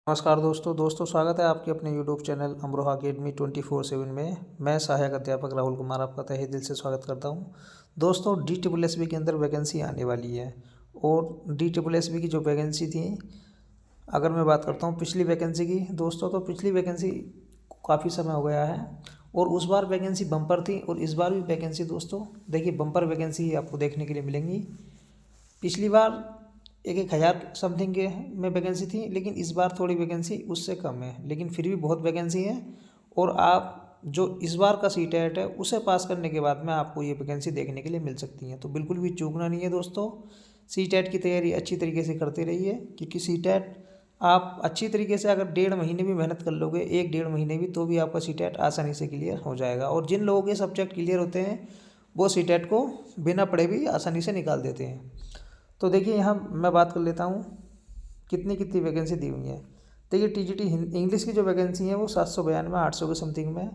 नमस्कार दोस्तों स्वागत है आपके अपने यूट्यूब चैनल अमरोहा अकेडमी 24/7 में। मैं सहायक अध्यापक राहुल कुमार आपका तहे दिल से स्वागत करता हूं। दोस्तों DSSB के अंदर वैकेंसी आने वाली है और DSSB की जो वैकेंसी थी, अगर मैं बात करता हूं पिछली वैकेंसी की दोस्तों, तो पिछली वैकेंसी काफ़ी समय हो गया है और उस बार वैकेंसी बम्पर थी और इस बार भी वैकेंसी दोस्तों देखिए बम्पर वैकेंसी आपको देखने के लिए मिलेंगी। पिछली बार एक हज़ार समथिंग के में वैकेंसी थी, लेकिन इस बार थोड़ी वैकेंसी उससे कम है, लेकिन फिर भी बहुत वैकेंसी है। और आप जो इस बार का CTET है उसे पास करने के बाद में आपको ये वैकेंसी देखने के लिए मिल सकती हैं, तो बिल्कुल भी चूकना नहीं है दोस्तों। CTET की तैयारी अच्छी तरीके से करते रहिए, क्योंकि CTET आप अच्छी तरीके से अगर 1.5 महीने भी मेहनत कर लोगे, 1-1.5 महीने भी, तो भी आपका CTET आसानी से क्लियर हो जाएगा। और जिन लोगों के सब्जेक्ट क्लियर होते हैं वो CTET को बिना पढ़े भी आसानी से निकाल देते हैं। तो देखिए यहाँ मैं बात कर लेता हूँ कितनी कितनी वैकेंसी दी हुई है। देखिए TGT इंग्लिश की जो वैकेंसी है वो 792 800 के समथिंग में।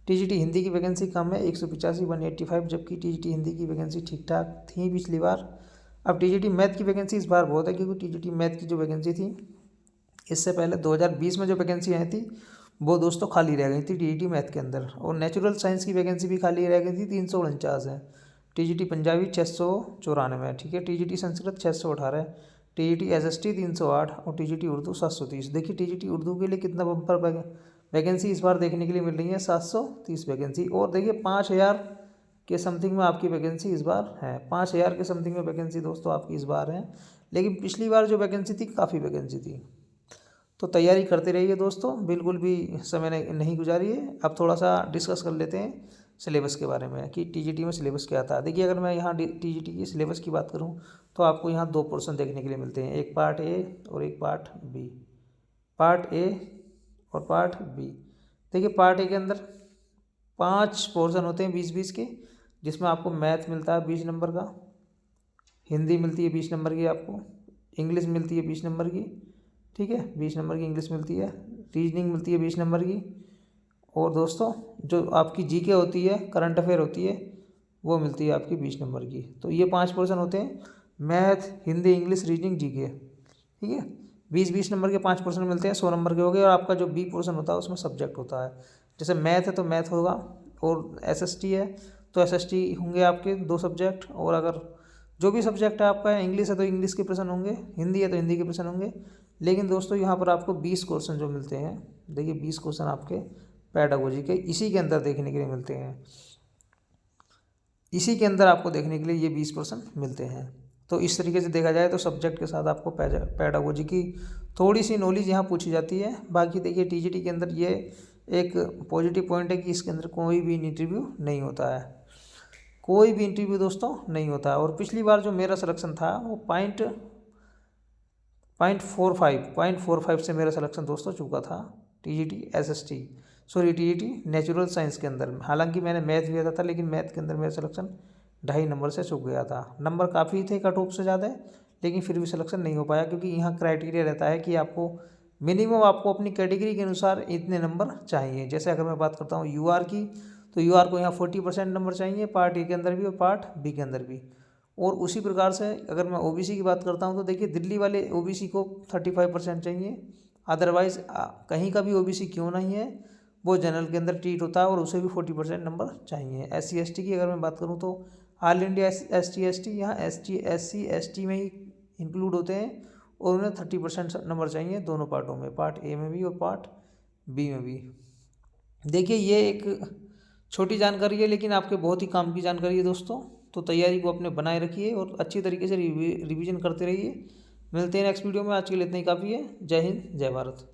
TGT हिंदी की वैकेंसी कम है 185 185, जबकि TGT हिंदी की वैकेंसी ठीक ठाक थी पिछली बार। अब TGT मैथ की वैकेंसी इस बार बहुत है, क्योंकि TGT मैथ की जो वैकेंसी थी इससे पहले 2020 में जो वैकेंसी आई थी वो दोस्तों खाली रह गई थी TGT मैथ के अंदर। और नेचुरल साइंस की वैकेंसी भी खाली रह गई थी, 349 है। TGT पंजाबी 694 है, ठीक है। TGT संस्कृत 618 है। TGT SST 308 और TGT उर्दू 730। देखिए TGT उर्दू के लिए कितना बम्पर वैकेंसी इस बार देखने के लिए मिल रही है, 730 वैकेंसी। और देखिए 5000 के समथिंग में आपकी वैकेंसी इस बार है, 5000 के समथिंग में वैकेंसी दोस्तों आपकी इस बार है। लेकिन पिछली बार जो वैकेंसी थी काफ़ी वैकेंसी थी, तो तैयारी करते रहिए दोस्तों, बिल्कुल भी समय नहीं गुजारिए। अब थोड़ा सा डिस्कस कर लेते हैं सिलेबस के बारे में कि TGT में सिलेबस क्या आता है। देखिए अगर मैं यहाँ TGT की सिलेबस की बात करूँ तो आपको यहाँ 2 पोर्शन देखने के लिए मिलते हैं, एक पार्ट ए और एक पार्ट बी। पार्ट ए और पार्ट बी। देखिए पार्ट ए के अंदर 5 पोर्शन होते हैं 20-20 के, जिसमें आपको मैथ मिलता है 20 नंबर का, हिंदी मिलती है 20 नंबर की, आपको इंग्लिश मिलती है 20 नंबर की, ठीक है, 20 नंबर की इंग्लिश मिलती है, रीजनिंग मिलती है 20 नंबर की, और दोस्तों जो आपकी GK होती है, करंट अफेयर होती है, वो मिलती है आपकी 20 नंबर की। तो ये 5 पोर्शन होते हैं, math, Hindi, English, reasoning, GK, ठीक है। 20-20 नंबर के 5 पोर्शन मिलते हैं, 100 नंबर के हो गए। और आपका जो बी पोर्शन होता है उसमें सब्जेक्ट होता है, जैसे मैथ है तो मैथ होगा, और SST है तो SST होंगे आपके 2 सब्जेक्ट। और अगर जो भी सब्जेक्ट है आपका, इंग्लिश है तो इंग्लिश के प्रश्न होंगे, हिंदी है तो हिंदी के प्रश्न होंगे। लेकिन दोस्तों यहाँ पर आपको 20 क्वेश्चन जो मिलते हैं, देखिए 20 क्वेश्चन आपके पेडागोजी के इसी के अंदर देखने के लिए मिलते हैं, इसी के अंदर आपको देखने के लिए ये 20% मिलते हैं। तो इस तरीके से देखा जाए तो सब्जेक्ट के साथ आपको पेडागोजी की थोड़ी सी नॉलेज यहाँ पूछी जाती है। बाकी देखिए TGT के अंदर ये एक पॉजिटिव पॉइंट है कि इसके अंदर कोई भी इंटरव्यू नहीं होता है, कोई भी इंटरव्यू दोस्तों नहीं होता है। और पिछली बार जो मेरा सिलेक्शन था वो पॉइंट 0.45 से मेरा सिलेक्शन दोस्तों चुका था TGT नेचुरल साइंस के अंदर। हालांकि मैंने मैथ दिया था, लेकिन मैथ के अंदर मेरा सिलेक्शन 2.5 नंबर से चुक गया था। नंबर काफ़ी थे कट ऑफ से ज़्यादा, लेकिन फिर भी सिलेक्शन नहीं हो पाया, क्योंकि यहाँ क्राइटेरिया रहता है कि आपको मिनिमम आपको अपनी कैटेगरी के अनुसार इतने नंबर चाहिए। जैसे अगर मैं बात करता हूँ UR की, तो UR को यहाँ 40% नंबर चाहिए, पार्ट ए के अंदर भी और पार्ट बी के अंदर भी। और उसी प्रकार से अगर मैं OBC की बात करता हूँ तो देखिए दिल्ली वाले OBC को 35% चाहिए, अदरवाइज़ कहीं का भी OBC क्यों नहीं है वो जनरल के अंदर ट्रीट होता है और उसे भी 40% नंबर चाहिए। SC ST की अगर मैं बात करूँ तो ऑल इंडिया ST ST यहाँ SC ST में ही इंक्लूड होते हैं और उन्हें 30% नंबर चाहिए दोनों पार्टों में, पार्ट ए में भी और पार्ट बी में भी। देखिए ये एक छोटी जानकारी है, लेकिन आपके बहुत ही काम की जानकारी है दोस्तों। तो तैयारी को अपने बनाए रखिए और अच्छी तरीके से रिवीजन करते रहिए। मिलते हैं नेक्स्ट वीडियो में, आज के लिए इतना ही काफ़ी है। जय हिंद, जय भारत।